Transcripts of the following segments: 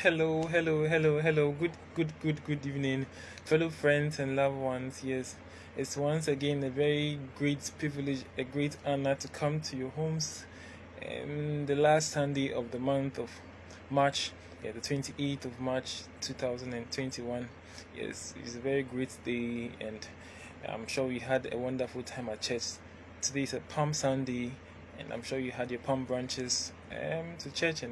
Hello. Good evening, fellow friends and loved ones. Yes, it's once again a very great privilege, a great honor to come to your homes. The last Sunday of the month of March, the 28th of March 2021. Yes, it's a very great day, and I'm sure we had a wonderful time at church. Today is a Palm Sunday, and I'm sure you had your palm branches to church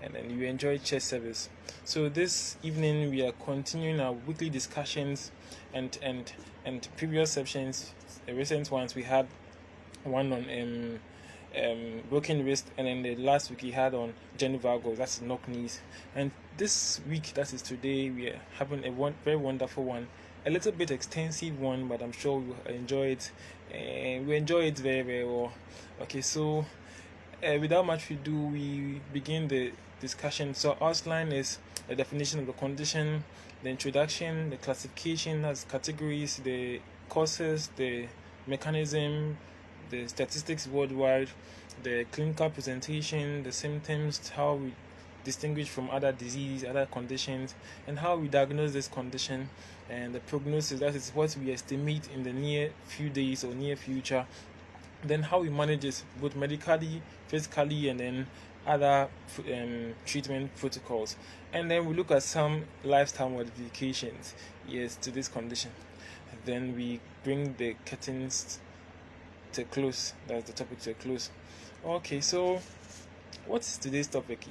and then you enjoy church service. So this evening we are continuing our weekly discussions and previous sessions. The recent ones we had one on broken wrist, and then the last week we had on genival, that's knock knees. And this week, that is today, we are having a very wonderful one, a little bit extensive one, but I'm sure we enjoy it. We enjoy it very well. Okay, so without much ado, we begin the discussion. So outline is the definition of the condition, the introduction, the classification as categories, the causes, the mechanism, the statistics worldwide, the clinical presentation, the symptoms, how we distinguish from other diseases, other conditions, and how we diagnose this condition, and the prognosis, that is what we estimate in the near few days or near future. Then how we manage this both medically, physically, and then other treatment protocols. And then we look at some lifestyle modifications, to this condition. Then we bring the curtains to close. That's the topic to close. Okay, so what is today's topic?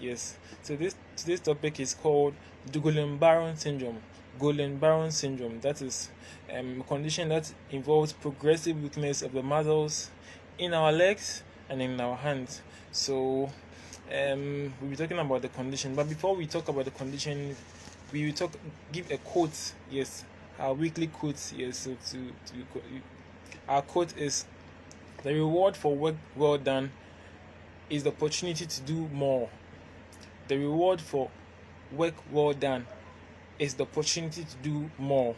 So today's topic is called Guillain-Barre Syndrome. Guillain-Barre Syndrome. That is a condition that involves progressive weakness of the muscles in our legs and in our hands. So we'll be talking about the condition. But before we talk about the condition, we will give a quote. Our weekly quote. So our quote is: the reward for work well done is the opportunity to do more. The reward for work well done is the opportunity to do more.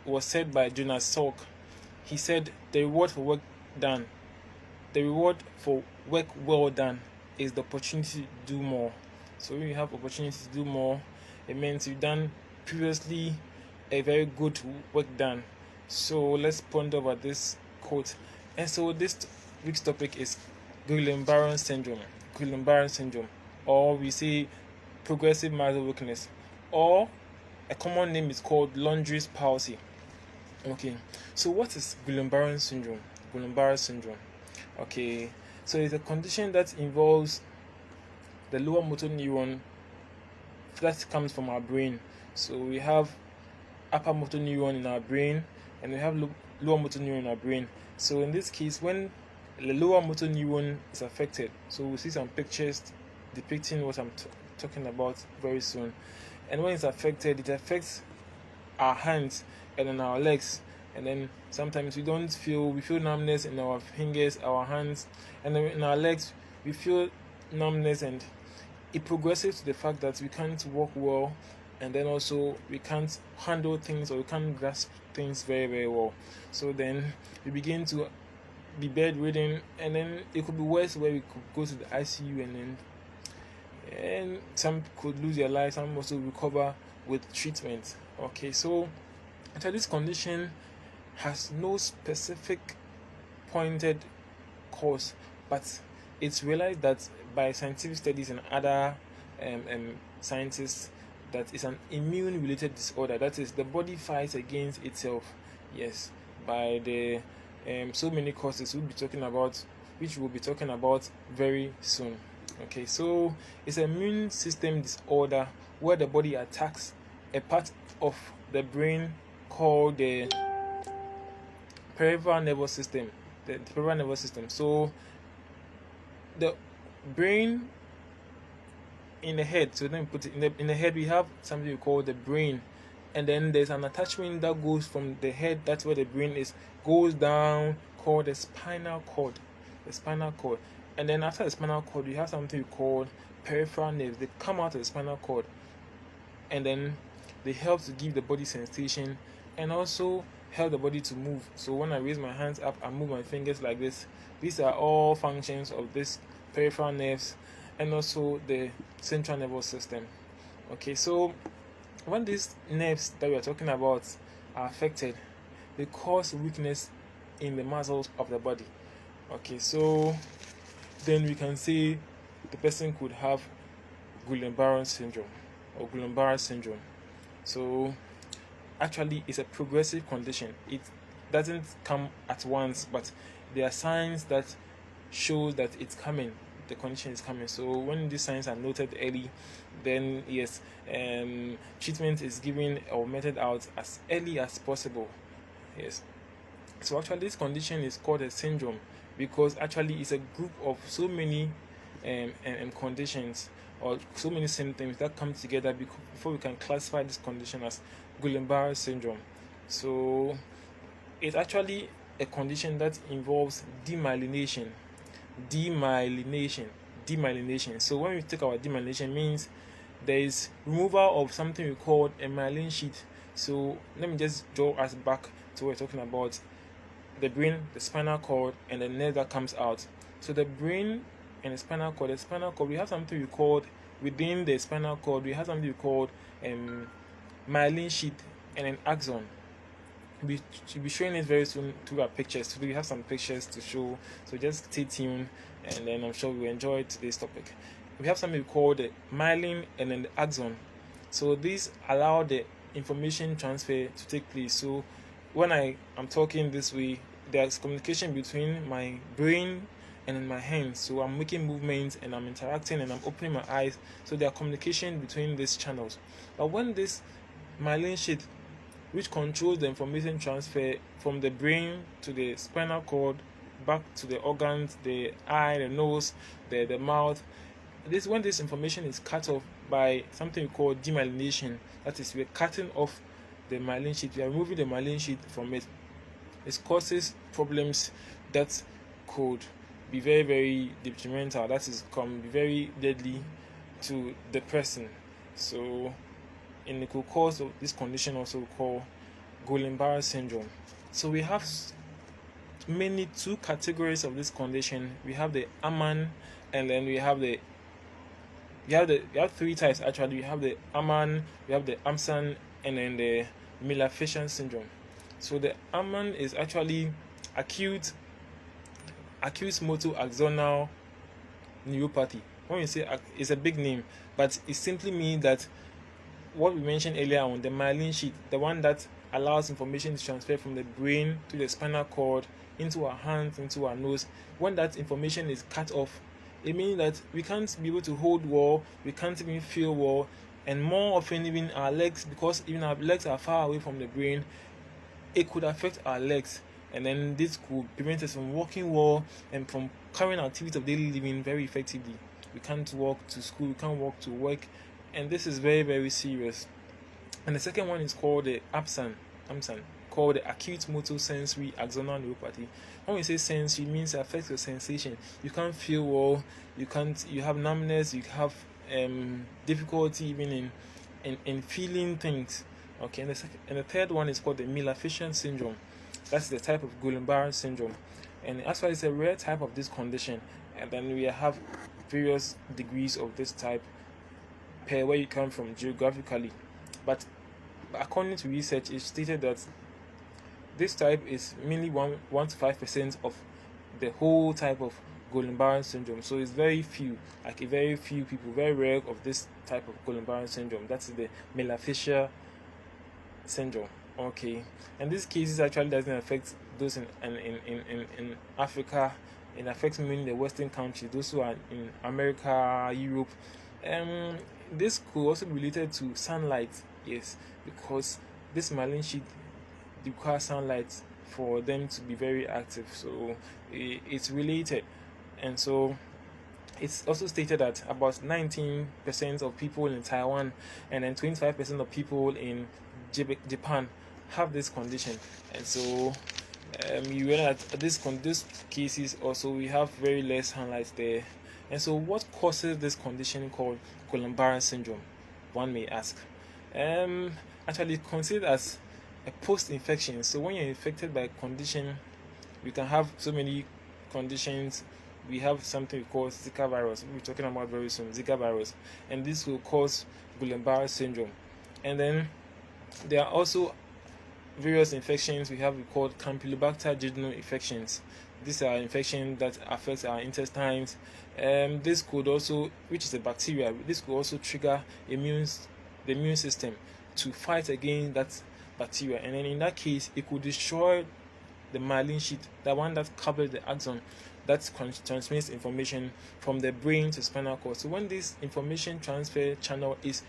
It was said by Jonas Salk. He said, the reward for work well done is the opportunity to do more. So when you have opportunity to do more, it means you've done previously a very good work done. So let's ponder over this quote. And so this week's topic is Guillain-Barre Syndrome, or we say progressive muscle weakness, or a common name is called Laundry's palsy. Okay, so what is Guillain-Barre Syndrome? Guillain-Barre Syndrome. Okay, so it's a condition that involves the lower motor neuron that comes from our brain. So we have upper motor neuron in our brain, and we have lower motor neuron in our brain. So in this case, when the lower motor neuron is affected, so we'll see some pictures depicting what I'm talking about very soon. And when it's affected, it affects our hands and then our legs. And then sometimes we feel numbness in our fingers, our hands, and then in our legs we feel numbness, and it progresses to the fact that we can't walk well, and then also we can't handle things, or we can't grasp things very, very well. So then we begin to be bedridden, and then it could be worse where we could go to the ICU, and some could lose their lives, some also recover with treatment. Okay, so this condition has no specific pointed cause, but it's realized that by scientific studies and other scientists that it's an immune related disorder. That is, the body fights against itself. By the so many causes which we'll be talking about very soon. Okay, so it's an immune system disorder where the body attacks a part of the brain called the peripheral nervous system. The peripheral nervous system. So the brain in the head. So then put it in the head. We have something we call the brain, and then there's an attachment that goes from the head. That's where the brain is. Goes down, called the spinal cord. The spinal cord. And then after the spinal cord, you have something called peripheral nerves. They come out of the spinal cord, and then they help to give the body sensation and also help the body to move. So when I raise my hands up and move my fingers like this, these are all functions of this peripheral nerves and also the central nervous system. Okay, so when these nerves that we are talking about are affected, they cause weakness in the muscles of the body. Okay, so then we can say the person could have Guillain-Barre Syndrome or Guillain-Barre Syndrome. So actually, it's a progressive condition. It doesn't come at once, but there are signs that show that it's coming. The condition is coming. So when these signs are noted early, then yes, treatment is given or meted out as early as possible. Yes. So actually, this condition is called a syndrome because actually it's a group of so many conditions or so many symptoms that come together before we can classify this condition as Guillain-Barre syndrome. So it's actually a condition that involves demyelination. So when we take our demyelination, means there is removal of something we call a myelin sheath. So let me just draw us back to what we're talking about: the brain, the spinal cord, and the nerve that comes out. So the brain and the spinal cord, we have something we call, within the spinal cord, we have something we call myelin sheath and an axon. We should be showing it very soon through our pictures. Today we have some pictures to show, so just stay tuned, and then I'm sure you'll enjoy today's topic. We have something we call the myelin and then the axon. So these allow the information transfer to take place. So when I am talking this way, there's communication between my brain and in my hands. So I'm making movements and I'm interacting and I'm opening my eyes. So there are communication between these channels. But when this myelin sheath, which controls the information transfer from the brain to the spinal cord, back to the organs, the eye, the nose, the mouth, when this information is cut off by something we call demyelination, that is, we're cutting off the myelin sheath, we are removing the myelin sheath from it. It causes problems that could be very, very detrimental, that is, can be very deadly to the person. So, and it could cause this condition also called Guillain-Barre syndrome. So we have two categories of this condition. We have the Aman, and then we have three types actually. We have the Aman, we have the Amsan, and then the Mila Fission syndrome. So the Aman is actually acute motor axonal neuropathy. When we say it's a big name, but it simply means that what we mentioned earlier on, the myelin sheath, the one that allows information to transfer from the brain to the spinal cord, into our hands, into our nose, when that information is cut off, it means that we can't be able to hold well, we can't even feel well, and more often even our legs, because even our legs are far away from the brain, it could affect our legs, and then this could prevent us from walking well and from carrying activities of daily living very effectively. We can't walk to school, we can't walk to work, and this is very, very serious. And the second one is called the Amsan, called the acute motor sensory axonal neuropathy. When we say sensory, it means it affects your sensation. You can't feel well, you have numbness, you have difficulty even in feeling things. Okay, and the third one is called the Mila Fission syndrome. That's the type of Guillain-Barre syndrome, and as well, it's a rare type of this condition. And then we have various degrees of this type per where you come from geographically, but according to research, it's stated that this type is mainly 1 to 5% of the whole type of Guillain-Barre syndrome. So it's very few people, very rare of this type of Guillain-Barre syndrome. That's the Mila Fission syndrome. Okay, and these cases actually doesn't affect those in Africa. It affects mainly the Western countries, those who are in America, Europe. This could also be related to sunlight, yes, because this myelin sheath requires sunlight for them to be very active. So it's related, and so it's also stated that about 19% of people in Taiwan and then 25% of people in Japan have this condition. And so you realize that these cases also, we have very less sunlight there. And so what causes this condition called Guillain-Barre syndrome, one may ask? Actually considered as a post-infection. So when you're infected by a condition, you can have so many conditions we have something we call Zika virus. We'll be talking about very soon, Zika virus, and this will cause Guillain-Barre syndrome. And then there are also various infections we called Campylobacter jejunum infections. These are infections that affect our intestines. This could also, which is a bacteria, this could also trigger the immune system to fight against that bacteria, and then in that case it could destroy the myelin sheet, the one that covers the axon that transmits information from the brain to spinal cord. So when this information transfer channel is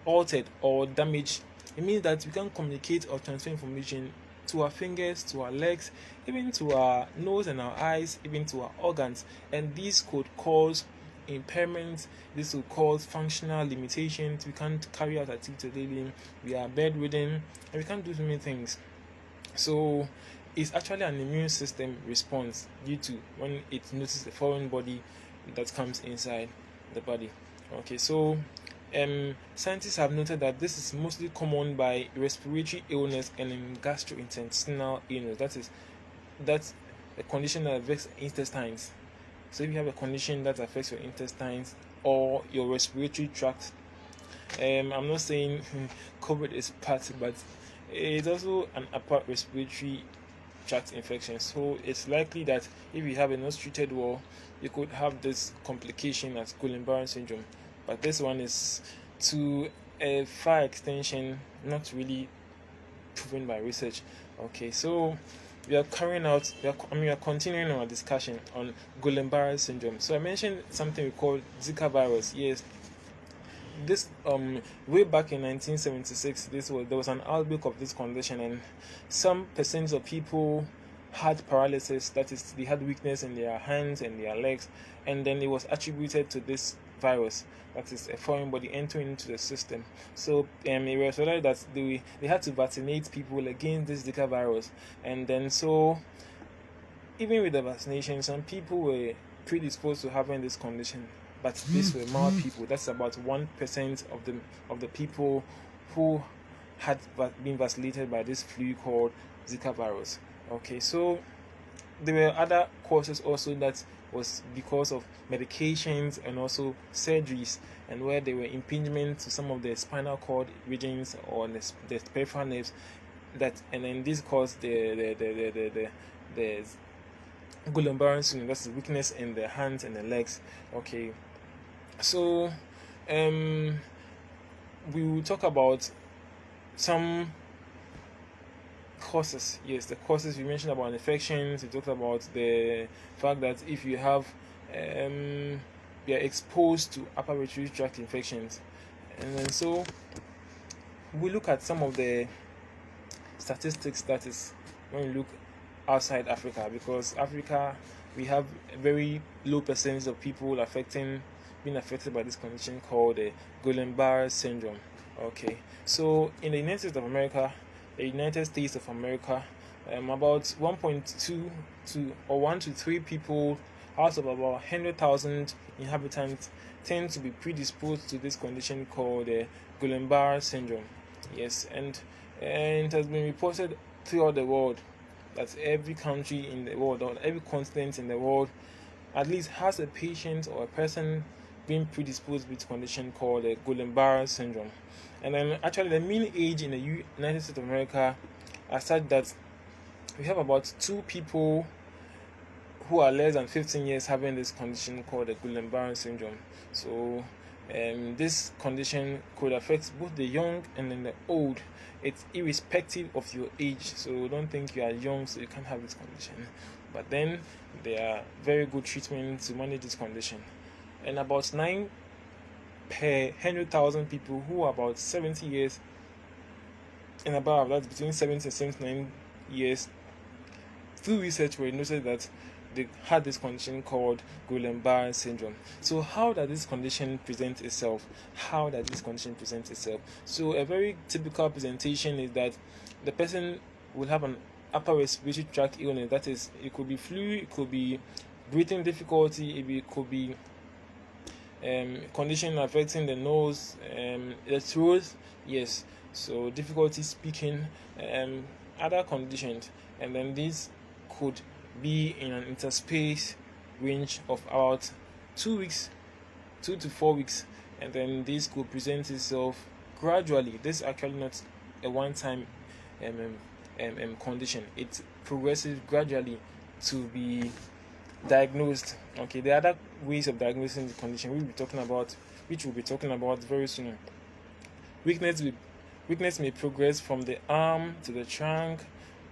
altered or damaged, it means that we can communicate or transfer information to our fingers, to our legs, even to our nose and our eyes, even to our organs, and this could cause impairments. This will cause functional limitations. We can't carry out activity daily, we are bedridden, and we can't do so many things. So it's actually an immune system response due to when it notices a foreign body that comes inside the body. Okay, so scientists have noted that this is mostly common by respiratory illness and in gastrointestinal illness. That's a condition that affects intestines. So if you have a condition that affects your intestines or your respiratory tract, I'm not saying COVID is part, but it's also an upper respiratory tract infection. So it's likely that if you have a not treated well, you could have this complication as Guillain-Barre syndrome. But this one is, to a far extension, not really proven by research. Okay, so we are continuing our discussion on Guillain-Barre syndrome. So I mentioned something we call Zika virus. Yes, this way back in 1976, there was an outbreak of this condition, and some percent of people had paralysis. That is, they had weakness in their hands and their legs, and then it was attributed to this virus, that is a foreign body entering into the system. So it was realized that they had to vaccinate people against this Zika virus, and then so even with the vaccination, some people were predisposed to having this condition, but these were mild people. That's about 1% of the people who had been vaccinated by this flu called Zika virus. Okay, so there were other causes also that was because of medications and also surgeries, and where there were impingement to some of the spinal cord regions or the peripheral nerves, and then this caused the Guillain-Barre syndrome. That's the weakness in the hands and the legs. Okay, so we will talk about some causes. Yes, the causes we mentioned about infections. We talked about the fact that if you have you are exposed to upper respiratory tract infections, and then so we look at some of the statistics. That is, when we look outside Africa, because Africa, we have a very low percentage of people being affected by this condition called Guillain-Barre syndrome. Okay, so in the United States of America, about 1.2 to 1 to 3 people out of about 100,000 inhabitants tend to be predisposed to this condition called Guillain-Barre syndrome. Yes, and it has been reported throughout the world that every country in the world, or every continent in the world, at least has a patient or a person being predisposed with a condition called Guillain-Barre syndrome. And then actually the mean age in the United States of America are such that we have about 2 people who are less than 15 years having this condition called Guillain-Barre syndrome. So this condition could affect both the young and then the old. It's irrespective of your age, so don't think you are young so you can't have this condition. But then there are very good treatments to manage this condition. And about 9 per 100,000 people who are about 70 years and above, that's between 70 and 79 years, through research we noted that they had this condition called Guillain-Barre syndrome. So how does this condition present itself? So a very typical presentation is that the person will have an upper respiratory tract illness. That is, it could be flu, it could be breathing difficulty, it could be condition affecting the nose, the throat, yes, so difficulty speaking, other conditions, and then this could be in an interspace range of about 2 to 4 weeks, and then this could present itself gradually. This is actually not a one-time condition. It progresses gradually to be diagnosed. Okay, there are other ways of diagnosing the condition which we'll be talking about very soon. Weakness may progress from the arm to the trunk,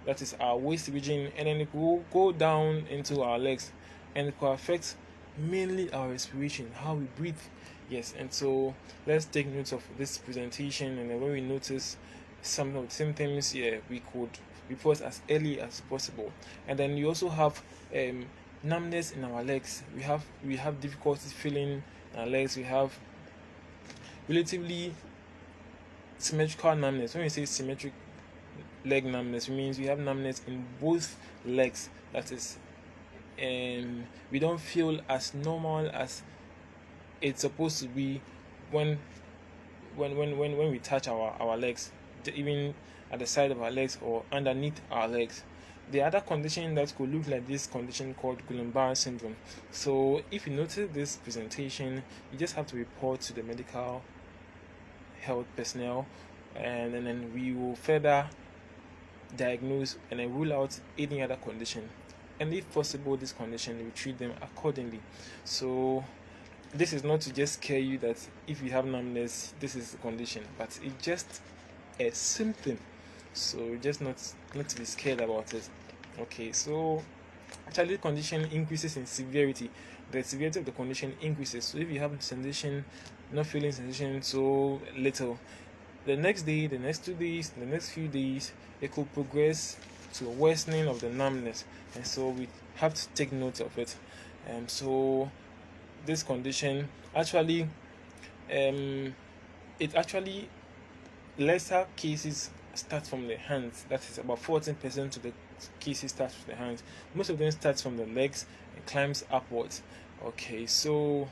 that is our waist region, and then it will go down into our legs, and it will affect mainly our respiration, how we breathe. Yes, and so let's take note of this presentation, and then when we notice some of the symptoms, we could report as early as possible. And then you also have numbness in our legs. We have difficulty feeling our legs. We have relatively symmetrical numbness. When we say symmetric leg numbness, it means we have numbness in both legs. That is, we don't feel as normal as it's supposed to be when we touch our legs, even at the side of our legs or underneath our legs. The other condition that could look like this condition called Guillain-Barre Syndrome. So if you notice this presentation, you just have to report to the medical health personnel, and then we will further diagnose and then rule out any other condition, and if possible this condition, we treat them accordingly. So this is not to just scare you that if you have numbness, this is the condition, but it's just a symptom, so just not to be scared about it. Okay, so actually the condition increases in severity. The severity of the condition increases. So if you have sensation, not feeling sensation so little, the next day, the next 2 days, the next few days, it could progress to a worsening of the numbness, and so we have to take note of it. So this condition actually, lesser cases start from the hands. That is about 14% of the cases start from the hands. Most of them starts from the legs and climbs upwards. Okay, so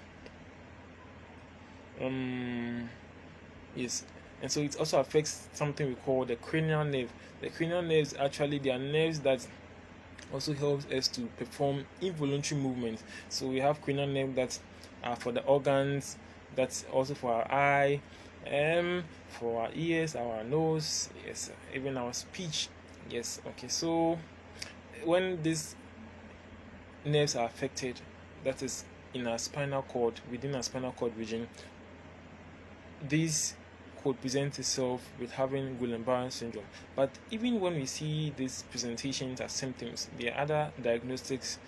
yes, and so it also affects something we call the cranial nerve. The cranial nerves, actually, they are nerves that also helps us to perform involuntary movements. So we have cranial nerve that are for the organs, that's also for our eye, for our ears, our nose, yes, even our speech. Yes, okay, so when these nerves are affected, that is in our spinal cord, within our spinal cord region, this could present itself with having Guillain-Barre syndrome. But even when we see these presentations as symptoms, there are other diagnostics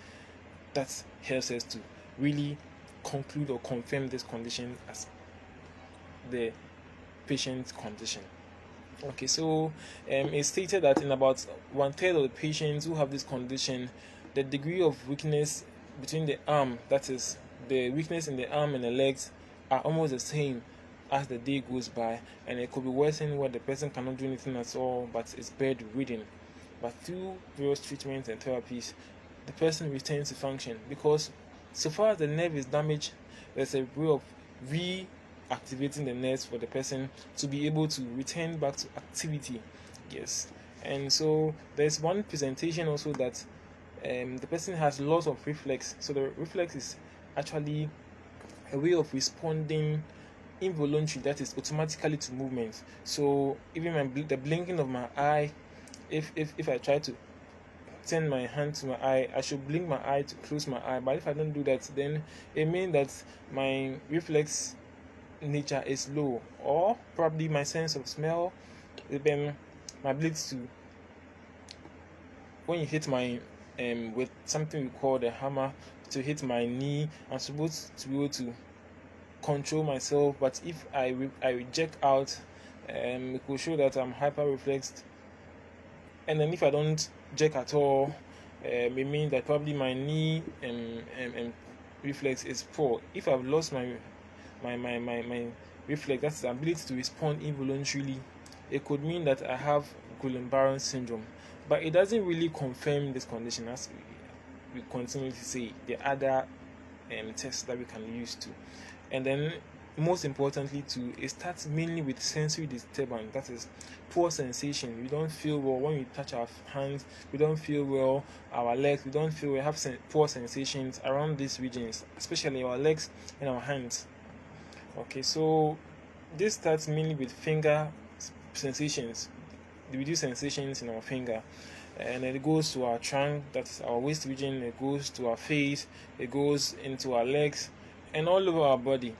that helps us to really conclude or confirm this condition as the patient's condition. Okay, so it's stated that in about 1/3 of the patients who have this condition, the degree of weakness between the arm, that is the weakness in the arm and the legs, are almost the same as the day goes by, and it could be worsened where the person cannot do anything at all but is bedridden. But through various treatments and therapies, the person returns to function, because so far as the nerve is damaged, there's a way of reactivating the nerves for the person to be able to return back to activity. Yes, and so there's one presentation also that the person has loss of reflex. So the reflex is actually a way of responding involuntary, that is automatically, to movement. So even the blinking of my eye, if I try to turn my hand to my eye, I should blink my eye to close my eye. But if I don't do that, then it means that my reflex nature is low, or probably my sense of smell, then my ability to, when you hit my with something we call the hammer, to hit my knee, I'm supposed to be able to control myself. But if I reject out, it will show that I'm hyper reflexed. And then if I don't jerk at all, it means that probably my knee reflex is poor. If I've lost my reflex, that's the ability to respond involuntarily, it could mean that I have Guillain-Barre syndrome. But it doesn't really confirm this condition, as we continue to say. There are other tests that we can use too. And then most importantly too, it starts mainly with sensory disturbance. That is poor sensation. We don't feel well when we touch our hands. We don't feel well our legs. We don't feel we have poor sensations around these regions, especially our legs and our hands. Okay, so this starts mainly with finger sensations, the reduced sensations in our finger, and it goes to our trunk, that's our waist region. It goes to our face. It goes into our legs and all over our body.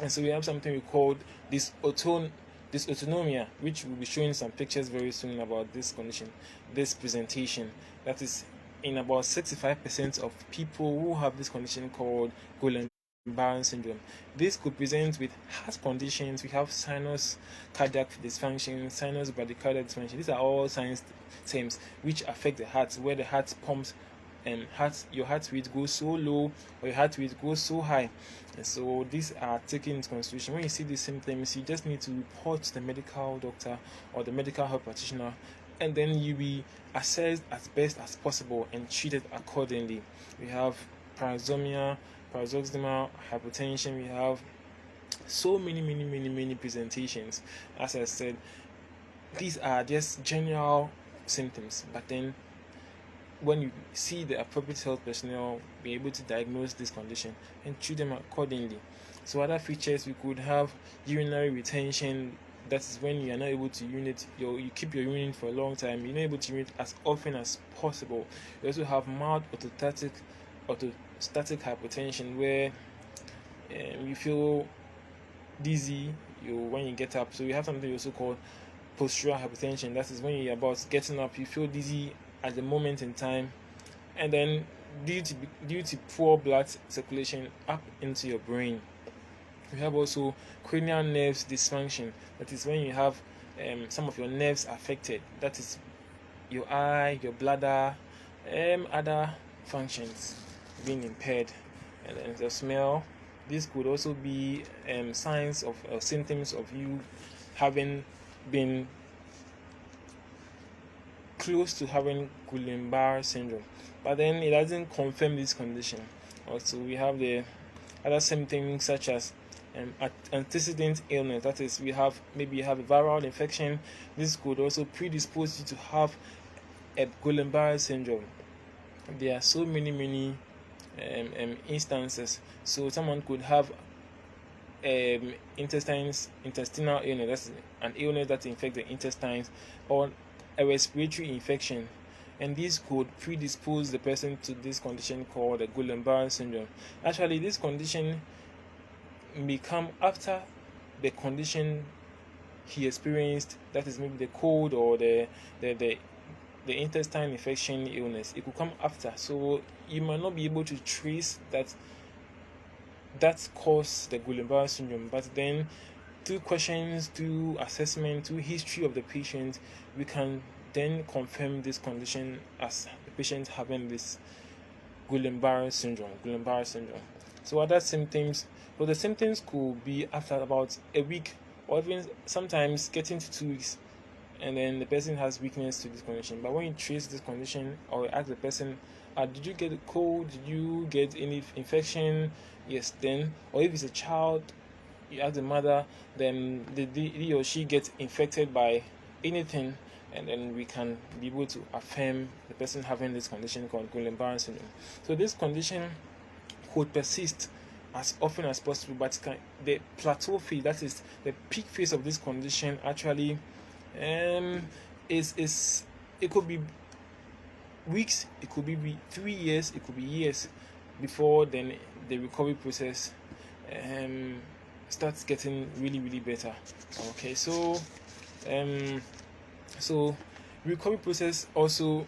And so we have something we call dysautonomia, which we'll be showing some pictures very soon about this condition, this presentation. That is in about 65% of people who have this condition called Guillain-Barre Syndrome. This could present with heart conditions. We have sinus cardiac dysfunction, sinus bradycardial dysfunction. These are all signs terms which affect the heart, where the heart pumps and your heart rate goes so low or your heart rate goes so high. And so these are taken into consideration. When you see these symptoms, you just need to report to the medical doctor or the medical health practitioner, and then you be assessed as best as possible and treated accordingly. We have paroxysmal hypotension. We have so many presentations. As I said, these are just general symptoms, but then when you see the appropriate health personnel, be able to diagnose this condition and treat them accordingly. So other features, we could have urinary retention. That is when you are not able to urinate, you keep your urine for a long time, you're not able to urinate as often as possible. You also have mild orthostatic hypotension, where you feel dizzy when you get up. So we have something also called posterior hypertension. That is when you're about getting up, you feel dizzy at the moment in time, and then due to poor blood circulation up into your brain. We have also cranial nerves dysfunction. That is when you have some of your nerves affected. That is your eye, your bladder, other functions being impaired, and then the smell. This could also be signs of symptoms of you having been close to having Guillain-Barre syndrome, but then it doesn't confirm this condition. Also, we have the other symptoms such as antecedent illness. That is, maybe you have a viral infection. This could also predispose you to have a Guillain-Barre syndrome. There are so many instances. So someone could have intestinal illness. That's an illness that infects the intestines, or a respiratory infection, and this could predispose the person to this condition called the Guillain-Barre syndrome. Actually, this condition may come after the condition he experienced, that is maybe the cold or the intestine infection illness. It could come after, so you might not be able to trace that caused the Guillain-Barre syndrome, but then through questions, through assessment, through history of the patient, we can then confirm this condition as the patient having this Guillain-Barre syndrome. So other symptoms, the symptoms could be after about a week, or even sometimes getting to 2 weeks, and then the person has weakness to this condition. But when you trace this condition, or ask the person, did you get a cold? Did you get any infection? Yes, then, or if it's a child, you ask the mother, then did he or she get infected by anything, and then we can be able to affirm the person having this condition called Guillain-Barre syndrome. So this condition could persist as often as possible, but the plateau phase, that is the peak phase of this condition, actually is it could be weeks, it could be 3 years, it could be years before then the recovery process starts getting really better. Okay, so recovery process also,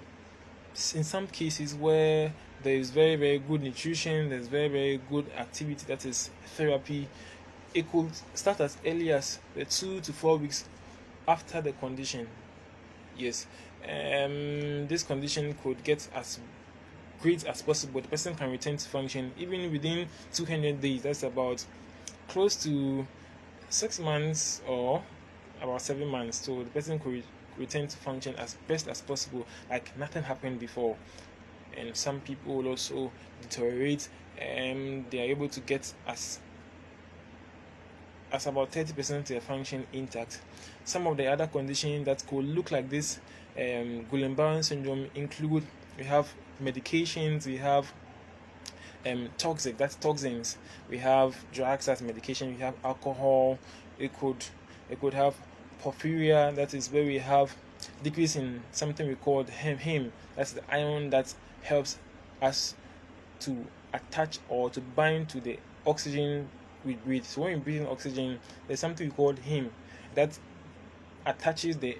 in some cases where there is very good nutrition, there's very good activity, that is therapy, it could start as early as 2 to 4 weeks after the condition. Yes, this condition could get as great as possible. The person can return to function even within 200 days. That's about close to 6 months or about 7 months. So the person could return to function as best as possible, like nothing happened before. And some people will also deteriorate, and they are able to get as as about 30% of their function intact. Some of the other conditions that could look like this Guillain-Barre syndrome include, we have medications, we have toxic, that's toxins, we have drugs, that's medication, we have alcohol, it could have porphyria, that is where we have decrease in something we call heme, that's the iron that helps us to attach or to bind to the oxygen we breathe. So when we breathe in oxygen, there's something we call heme that attaches to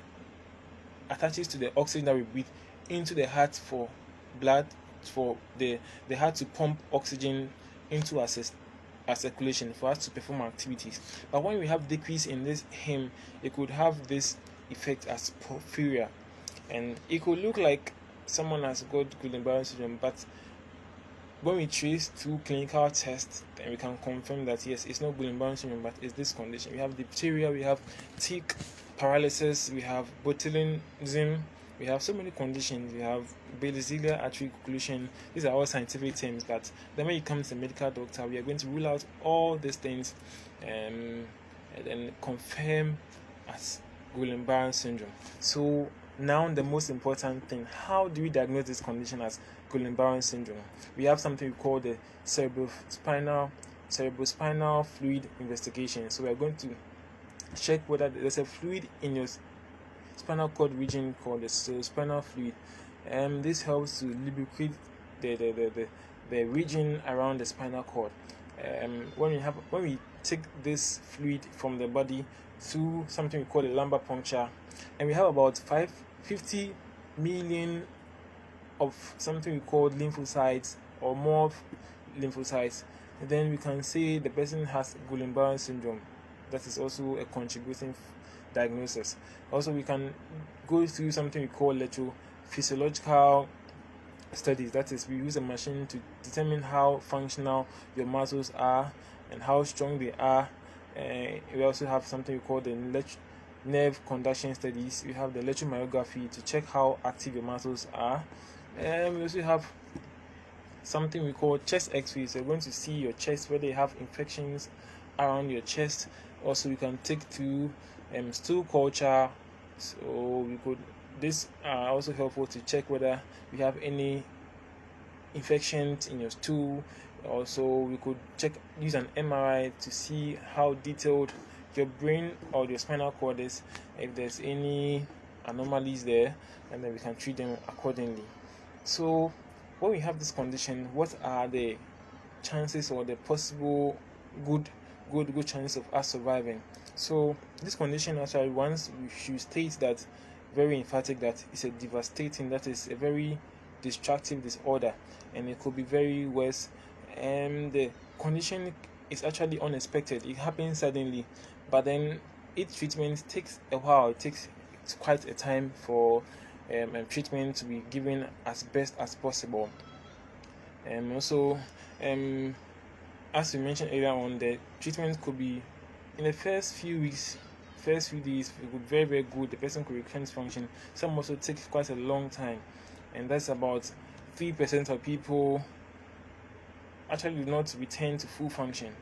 the oxygen that we breathe into the heart for blood, for the heart to pump oxygen into our circulation for us to perform activities. But when we have decrease in this heme, it could have this effect as porphyria, and it could look like someone has got Guillain-Barre syndrome, but when we trace through clinical tests, then we can confirm that yes, it's not Guillain-Barre syndrome, but it's this condition. We have diphtheria, we have tick paralysis, we have botulism, we have so many conditions. We have basilar artery occlusion. These are all scientific terms, but then when you come to the medical doctor, we are going to rule out all these things and then confirm as Guillain-Barre syndrome. So now the most important thing, how do we diagnose this condition as Guillain-Barre syndrome? We have something we call the cerebrospinal fluid investigation. So we are going to check whether there's a fluid in your spinal cord region called the cerebrospinal fluid. This helps to lubricate the region around the spinal cord. When we take this fluid from the body through something we call a lumbar puncture, and we have about 50 million of something we call lymphocytes or more lymphocytes, then we can say the person has Guillain-Barre syndrome. That is also a contributing diagnosis. Also, we can go through something we call electrophysiological studies. That is, we use a machine to determine how functional your muscles are and how strong they are. We also have something we call the nerve conduction studies. We have the electromyography to check how active your muscles are. And we also have something we call chest x-rays. We're going to see your chest, whether you have infections around your chest. Also, we can take through stool culture. So these are also helpful to check whether you have any infections in your stool. Also, we could use an MRI to see how detailed your brain or your spinal cord is, if there's any anomalies there, and then we can treat them accordingly. So when we have this condition, what are the chances or the possible good chances of us surviving? So this condition, actually, once we should state that very emphatic that it's a devastating, that is a very destructive disorder, and it could be very worse. And the condition is actually unexpected. It happens suddenly, but then its treatment takes a while. It takes quite a time for treatment to be given as best as possible. And also, as we mentioned earlier on, the treatment could be in the first few weeks, first few days, it could be very, very good. The person could return to function. Some also take quite a long time, and that's about 3% of people actually do not return to full function.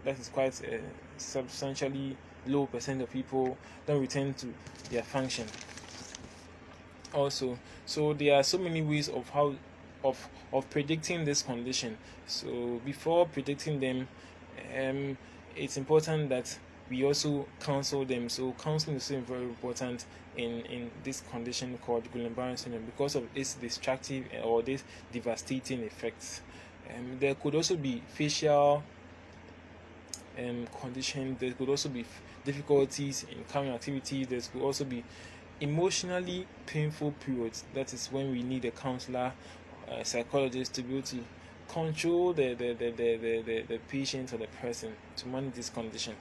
That is quite a substantially low percent of people don't return to their function. Also, so there are so many ways of how of predicting this condition. So before predicting them, it's important that we also counsel them. So counseling is also very important in this condition called Guillain-Barre syndrome because of its destructive or this devastating effects. There could also be facial condition. There could also be difficulties in carrying activities. There could also be emotionally painful periods. That is when we need a counselor, psychologist to be able to control the patient or the person to manage this condition.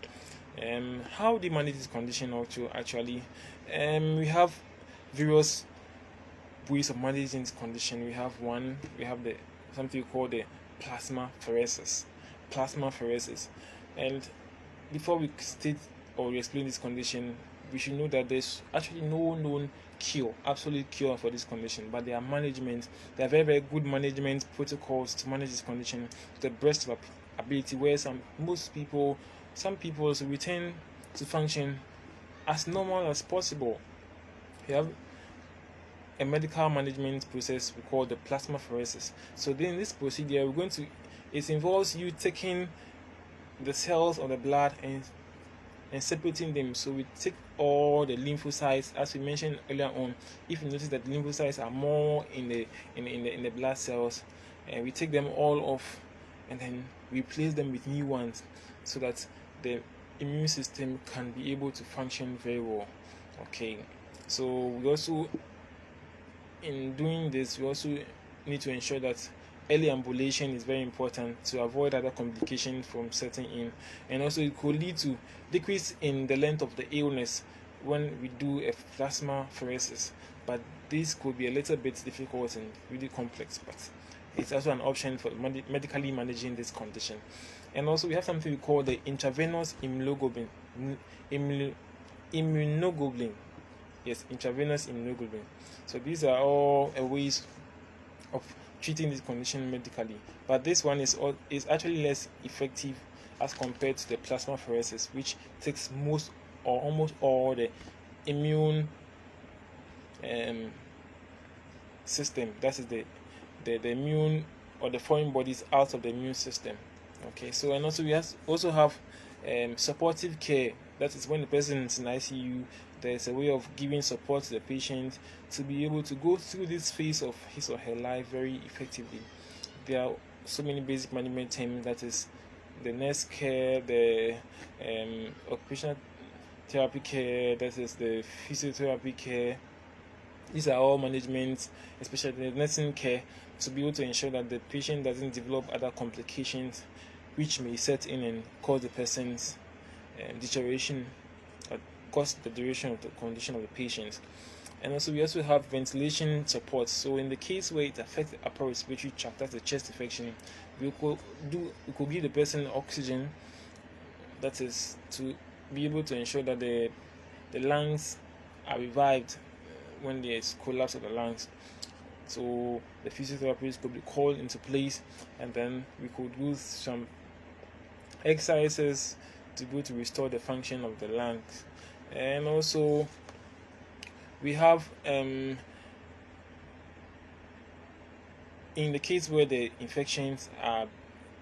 How do you manage this condition? Actually, we have various ways of managing this condition. We have something we call the plasmapheresis. And before we state or we explain this condition, we should know that there's actually no known absolute cure for this condition, but there are very, very good management protocols to manage this condition to the best of ability, where most people some people also return to function as normal as possible. We have a medical management process we call the plasmapheresis. So then this procedure, it involves you taking the cells of the blood and separating them. So we take all the lymphocytes, as we mentioned earlier on. If you notice that the lymphocytes are more in the blood cells, and we take them all off and then replace them with new ones, so that the immune system can be able to function very well. Okay, so we also, in doing this, we also need to ensure that early ambulation is very important to avoid other complications from setting in, and also it could lead to decrease in the length of the illness when we do a plasmapheresis. But this could be a little bit difficult and really complex, but it's also an option for medically managing this condition. And also we have something we call the intravenous immunoglobulin. Yes, intravenous immunoglobulin. So these are all ways of treating this condition medically, but this one is actually less effective as compared to the plasmapheresis, which takes most or almost all the immune system, that is the immune or the foreign bodies out of the immune system. Okay, so and also we also have supportive care. That is when the person is in ICU, there's a way of giving support to the patient to be able to go through this phase of his or her life very effectively. There are so many basic management terms, that is the nurse care, the occupational therapy care, that is the physiotherapy care. These are all management, especially the nursing care, to be able to ensure that the patient doesn't develop other complications which may set in and cause the person's deterioration, cause the duration of the condition of the patient. And also we also have ventilation support. So in the case where it affects the upper respiratory tract, that's the chest infection, we could give the person oxygen, that is to be able to ensure that the lungs are revived when there is collapse of the lungs. So the physiotherapist could be called into place, and then we could use some exercises to be able to restore the function of the lungs. And also we have in the case where the infections are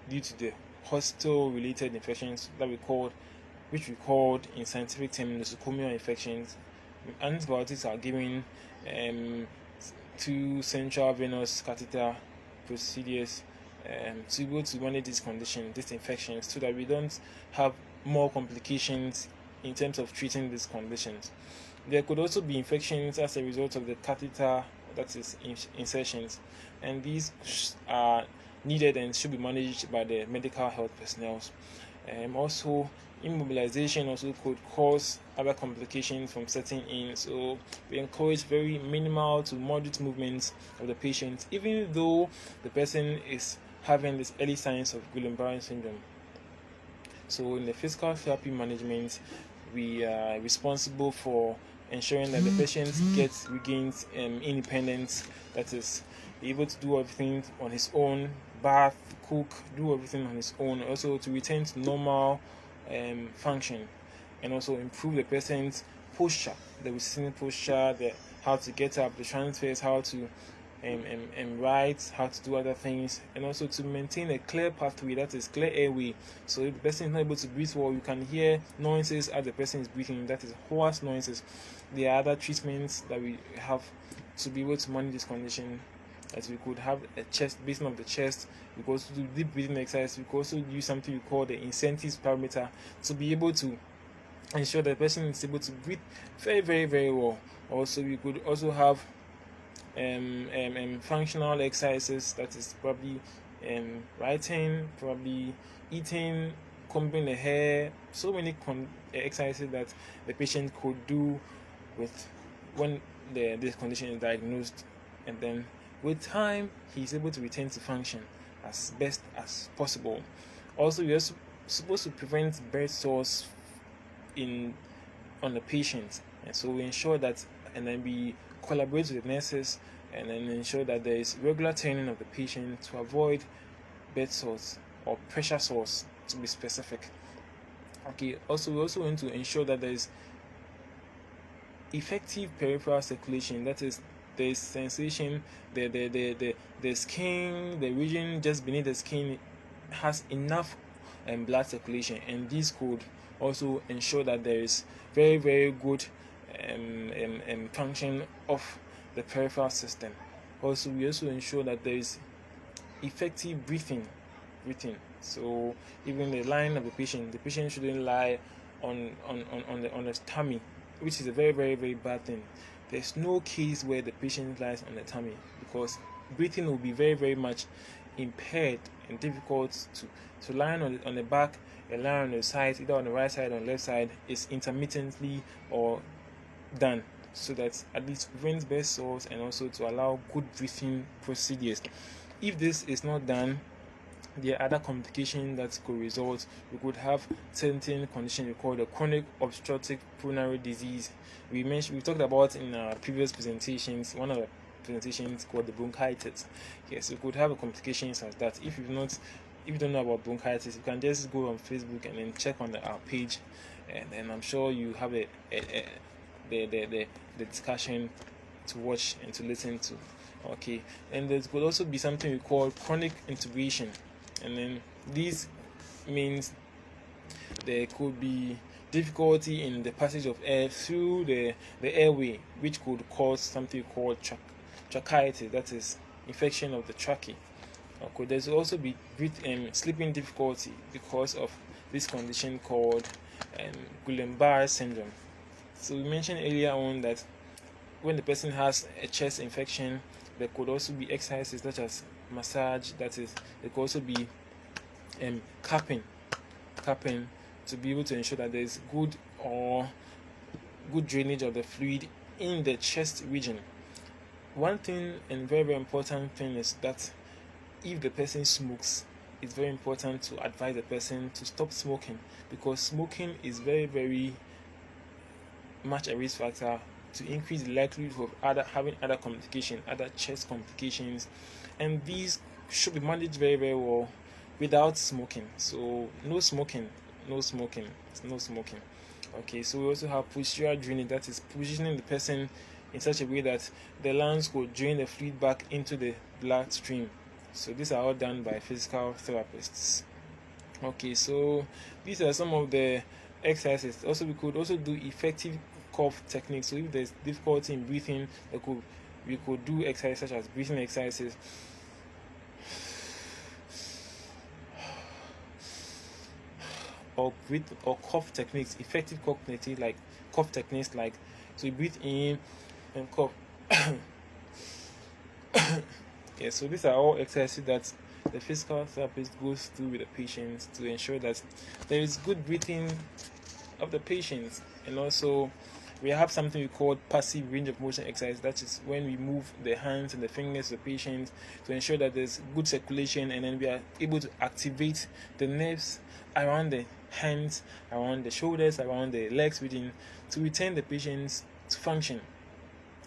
due to the hospital related infections which we called in scientific terms nosocomial infections, antibiotics are given to central venous catheter procedures to be able to manage this condition, these infections, so that we don't have more complications in terms of treating these conditions. There could also be infections as a result of the catheter, that is insertions, and these are needed and should be managed by the medical health personnel. Also, immobilization also could cause other complications from setting in, so we encourage very minimal to moderate movements of the patient, even though the person is having these early signs of Guillain-Barre Syndrome. So in the physical therapy management, we are responsible for ensuring that the patient regains independence, that is able to do everything on his own, bath, cook, do everything on his own, also to return to normal function, and also improve the person's posture, the resisting posture, how to get up, the transfers, how to write, how to do other things, and also to maintain a clear pathway, that is clear airway. So if the person is not able to breathe well, you can hear noises as the person is breathing, that is hoarse noises. There are other treatments that we have to be able to manage this condition, as we could have a chest, basing of the chest. We could also do deep breathing exercise. We could also use something we call the incentives parameter to be able to ensure that the person is able to breathe very, very, very well. Also, we could also have functional exercises, that is probably writing, probably eating, combing the hair, so many exercises that the patient could do with when this condition is diagnosed, and then with time he is able to return to function as best as possible. Also, we are supposed to prevent bed sores on the patient, and so we ensure that, and then we collaborate with the nurses and then ensure that there is regular training of the patient to avoid bed sores or pressure sores, to be specific. Okay, also we also want to ensure that there is effective peripheral circulation, that is the sensation, the skin, the region just beneath the skin has enough blood circulation, and this could also ensure that there is very good function of the peripheral system. Also, we also ensure that there is effective breathing. So even the line of the patient shouldn't lie on the tummy, which is a very bad thing. There's no case where the patient lies on the tummy, because breathing will be very much impaired and difficult to lie on the back and lie on the side, either on the right side or on the left side, is intermittently or done, so that at least prevents bed sores and also to allow good breathing procedures. If this is not done, there are other complications that could result. We could have certain condition we call the chronic obstructive pulmonary disease. We talked about in our previous presentations, one of the presentations called the bronchitis. Yes, we could have a complications as that. If you don't know about bronchitis, you can just go on Facebook and then check on our page, and then I'm sure you have the discussion to watch and to listen to. Okay, and there could also be something we call chronic intubation, and then this means there could be difficulty in the passage of air through the airway, which could cause something called tracheitis, that is infection of the trachea. Okay, there's also be sleeping difficulty because of this condition called Guillain-Barre Syndrome. So we mentioned earlier on that when the person has a chest infection, there could also be exercises such as massage, that is, there could also be cupping to be able to ensure that there is good drainage of the fluid in the chest region. One thing and very important thing is that if the person smokes, it's very important to advise the person to stop smoking, because smoking is very much a risk factor to increase the likelihood of having other complications, other chest complications, and these should be managed very well without smoking. So no smoking. Okay, so we also have posterior draining, that is positioning the person in such a way that the lungs could drain the fluid back into the bloodstream. So these are all done by physical therapists. Okay, so these are some of the exercises. Also, we could also do effective cough techniques. So if there's difficulty in breathing, we could do exercises such as breathing exercises. Or cough techniques, effective cough techniques like so you breathe in and cough. Yeah, so these are all exercises that the physical therapist goes through with the patients to ensure that there is good breathing of the patients. And also we have something we call passive range of motion exercise, that is when we move the hands and the fingers of the patient to ensure that there's good circulation, and then we are able to activate the nerves around the hands, around the shoulders, around the legs region to return the patients to function.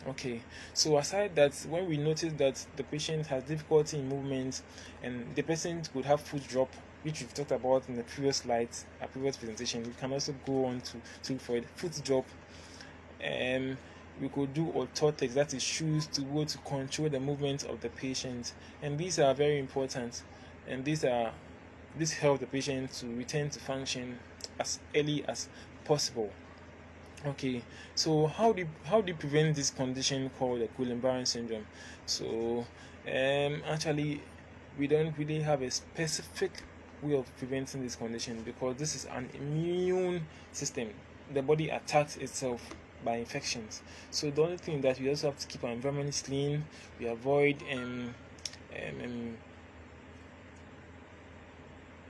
Okay, so aside that, when we notice that the patient has difficulty in movement and the patient could have foot drop, which we've talked about in the previous slides, our previous presentation, we can also go on to for a foot drop. We could do orthotics, that is shoes, to be able to control the movement of the patient, and these are very important, and this help the patient to return to function as early as possible. Okay, so how do you prevent this condition called the Guillain-Barre Syndrome? So actually we don't really have a specific way of preventing this condition, because this is an immune system. The body attacks itself by infections. So the only thing that we also have to keep our environment clean. We avoid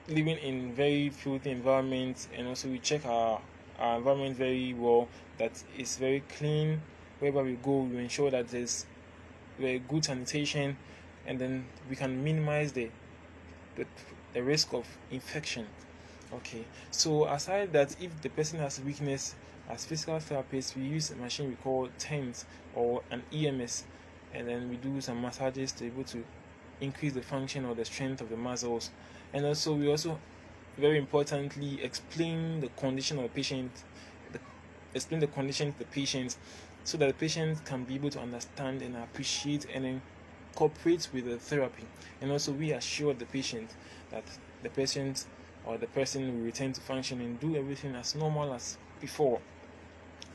living in very filthy environments, and also we check our environment very well, that is very clean. Wherever we go, we ensure that there's very good sanitation, and then we can minimize the risk of infection. Okay, so aside that, if the person has weakness, as physical therapists, we use a machine we call TENS or an EMS, and then we do some massages to be able to increase the function or the strength of the muscles. And also we very importantly, explain the condition of the patient, explain the condition to the patient, so that the patient can be able to understand and appreciate and then cooperate with the therapy. And also we assure the patient that the patient or the person will return to function and do everything as normal as before.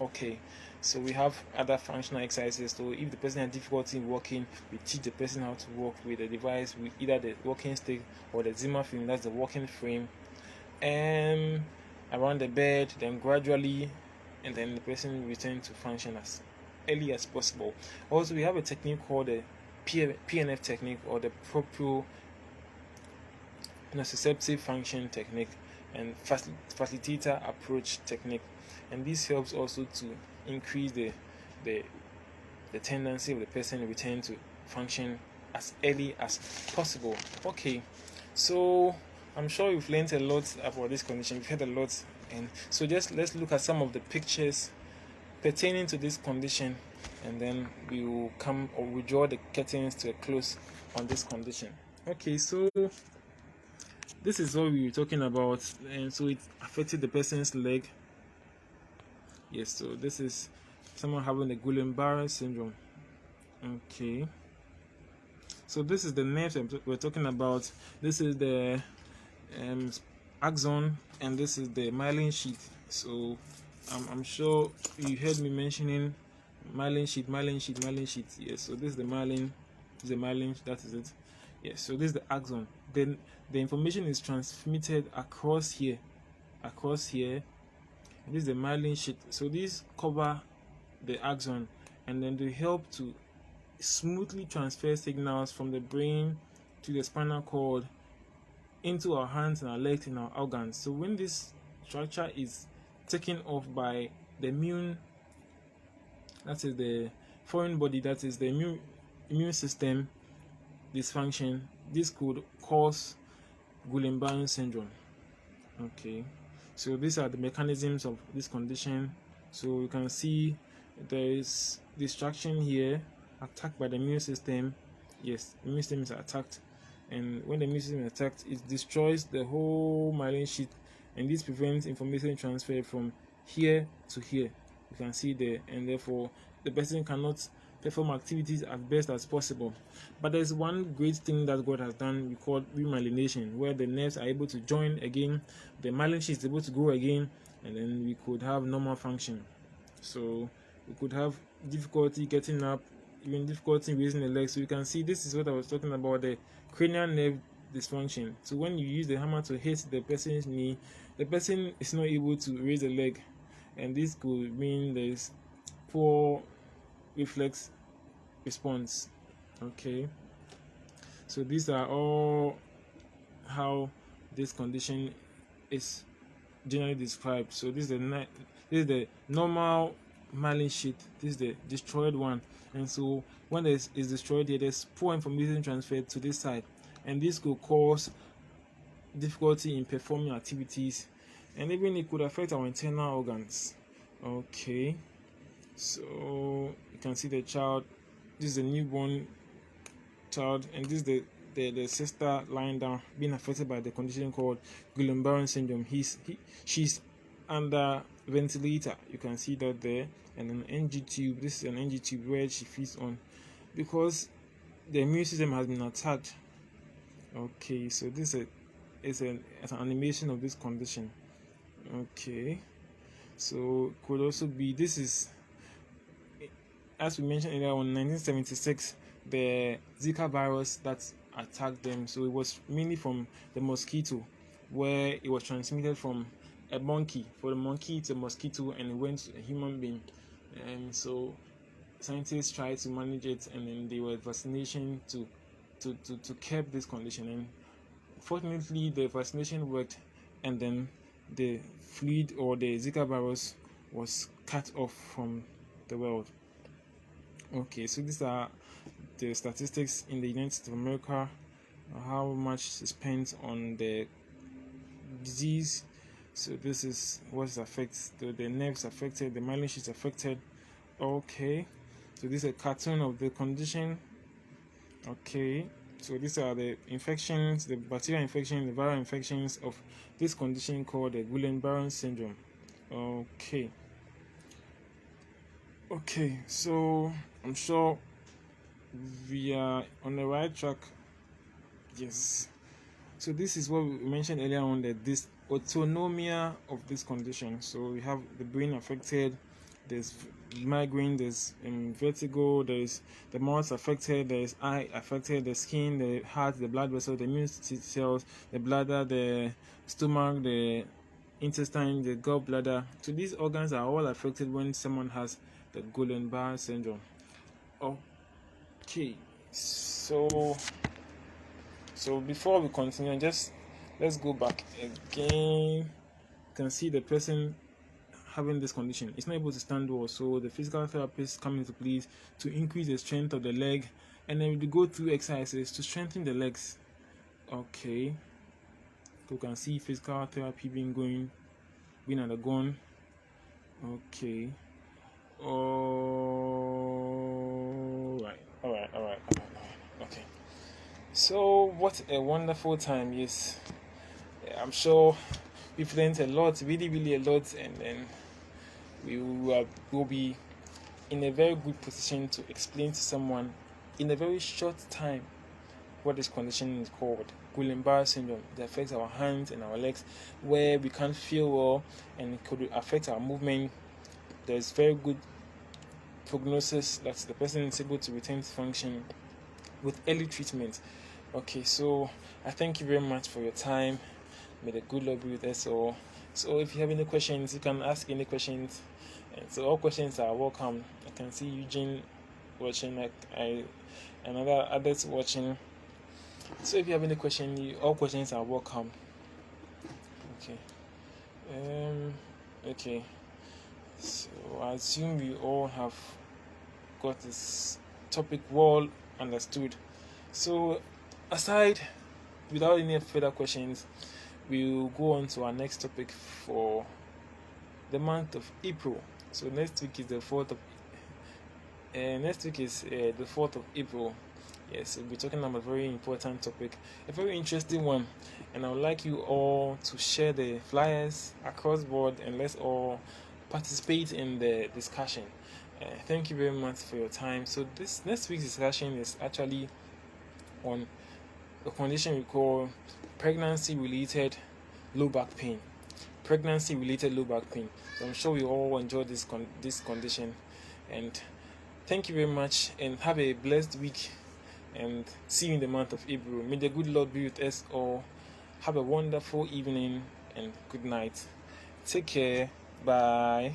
Okay, so we have other functional exercises. So if the person has difficulty in walking, we teach the person how to walk with the device, with either the walking stick or the Zimmer frame, that's the walking frame, and around the bed, then gradually, and then the person will return to function as early as possible. Also, we have a technique called the Pnf Technique, or the Peripheral Nociceptive Function Technique, and Facilitator Approach Technique. And this helps also to increase the tendency of the person to return to function as early as possible. Okay, so I'm sure you've learned a lot about this condition. You've heard a lot, and so just let's look at some of the pictures pertaining to this condition, and then we will draw the curtains to a close on this condition. Okay, so this is what we were talking about, and so it affected the person's leg. Yes, so this is someone having the Guillain-Barre Syndrome. Okay, so this is the nerve we're talking about. This is the axon, and this is the myelin sheath. So I'm sure you heard me mentioning myelin sheath. Yes, so this is the myelin. That is it. Yes, so this is the axon. Then the information is transmitted across here. This is the myelin sheath. So these cover the axon, and then they help to smoothly transfer signals from the brain to the spinal cord into our hands and our legs and our organs. So when this structure is taken off by the immune, that is the foreign body, that is the immune system dysfunction, this could cause Guillain-Barre Syndrome. Okay, so these are the mechanisms of this condition. So you can see there is distraction here, attacked by the immune system. Yes, the immune system is attacked, and when the immune system is attacked, it destroys the whole myelin sheath, and this prevents information transfer from here to here. You can see there, and therefore the person cannot perform activities as best as possible. But there's one great thing that God has done, we call remyelination, where the nerves are able to join again, the myelin sheath is able to grow again, and then we could have normal function. So we could have difficulty getting up, even difficulty raising the legs. So you can see this is what I was talking about, the cranial nerve dysfunction. So when you use the hammer to hit the person's knee, the person is not able to raise the leg, and this could mean there's poor reflex response. Okay, so these are all how this condition is generally described. So this is the normal myelin sheath, this is the destroyed one, and so when it is destroyed here, there's poor information transferred to this side, and this could cause difficulty in performing activities, and even it could affect our internal organs. Okay, so you can see the child, this is a newborn child, and this is the sister lying down being affected by the condition called Guillain-Barre Syndrome. She's under ventilator, you can see that there, and an NG tube. This is an NG tube where she feeds on, because the immune system has been attacked. Okay, so this is an animation of this condition. Okay, so could also be, this is, as we mentioned earlier, in 1976, the Zika virus that attacked them. So it was mainly from the mosquito, where it was transmitted from a monkey. For the monkey, it's a mosquito, and it went to a human being. And so scientists tried to manage it, and then they were vaccination to curb this condition. And fortunately, the vaccination worked, and then the fluid or the Zika virus was cut off from the world. Okay, so these are the statistics in the United States of America, how much is spent on the disease. So this is what affects the nerves affected, the myelin sheath affected. Okay, so this is a cartoon of the condition. Okay, So these are the infections, the bacterial infection, the viral infections of this condition called the Guillain-Barre Syndrome. Okay, so I'm sure we are on the right track. Yes. So this is what we mentioned earlier on, that this autonomia of this condition. So we have the brain affected, there's migraine, there's vertigo, there's the mouth affected, there's eye affected, the skin, the heart, the blood vessel, the immune cells, the bladder, the stomach, the intestine, the gallbladder. So these organs are all affected when someone has the Guillain-Barre syndrome. Okay, so before we continue, just let's go back again. You can see the person having this condition is not able to stand well, so the physical therapist come into place to increase the strength of the leg, and then we go through exercises to strengthen the legs. Okay, so you can see physical therapy being undergone. Okay. All right. Okay. So what a wonderful time. Yes, I'm sure we've learned a lot, really a lot, and then we will be in a very good position to explain to someone in a very short time what this condition is called, Guillain-Barre syndrome. It affects our hands and our legs, where we can't feel well, and it could affect our movement. There's very good prognosis that the person is able to retain function with early treatment. Okay, so I thank you very much for your time. May the good Lord be with us all. So if you have any questions, you can ask any questions, and so all questions are welcome. I can see Eugene watching, and others watching. So if you have any question, all questions are welcome. Okay. So I assume we all have got this topic well understood. So without any further questions, we'll go on to our next topic for the month of April. So next week is the 4th of April. Yes, we'll be talking about a very important topic, a very interesting one, and I would like you all to share the flyers across board, and let's all participate in the discussion. Thank you very much for your time. So this next week's discussion is actually on a condition we call pregnancy-related low back pain. Pregnancy-related low back pain. So I'm sure we all enjoy this condition. And thank you very much, and have a blessed week. And see you in the month of April. May the good Lord be with us all. Have a wonderful evening and good night. Take care. Bye.